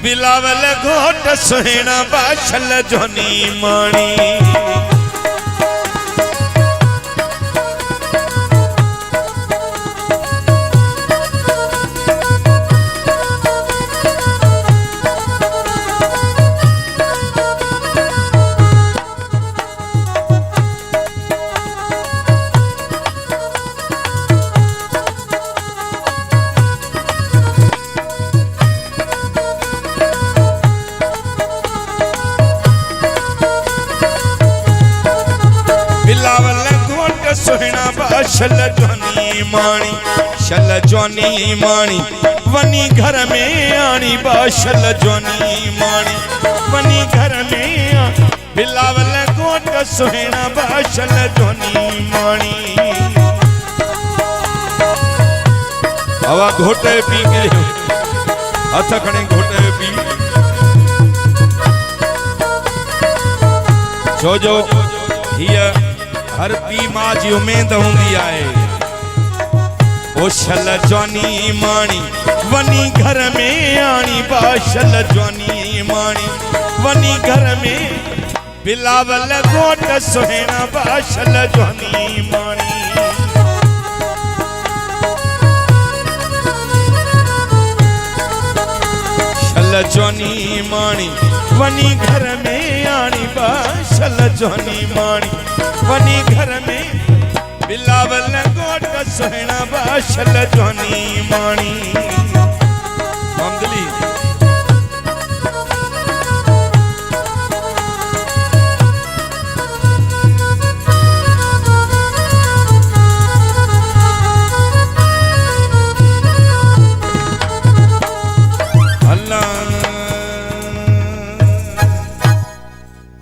बिलावल घोट सुहेना बाशल जोनी माणी सुहिणा बाशल जोनी माणी शल जोनी माणी वनी घर में आनी बाशल जोनी माणी वनी घर में बिलावल गोट सुहिणा बाशल जोनी माणी हवा घोटे पी गए हथ खणे घोटे पी जो हिया हर पी मां जी उम्मीद होंगी आए ओ शल जोनी माणी वनी घर में आनी बाशल जोनी माणी वनी घर में बिलावल गोट सुहेना बाशल जोनी माणी शल जोनी माणी वनी घर में आनी बाशल जोनी माणी वनी घर में बिलावल गोट सुहेना बाशल जोनी माणी।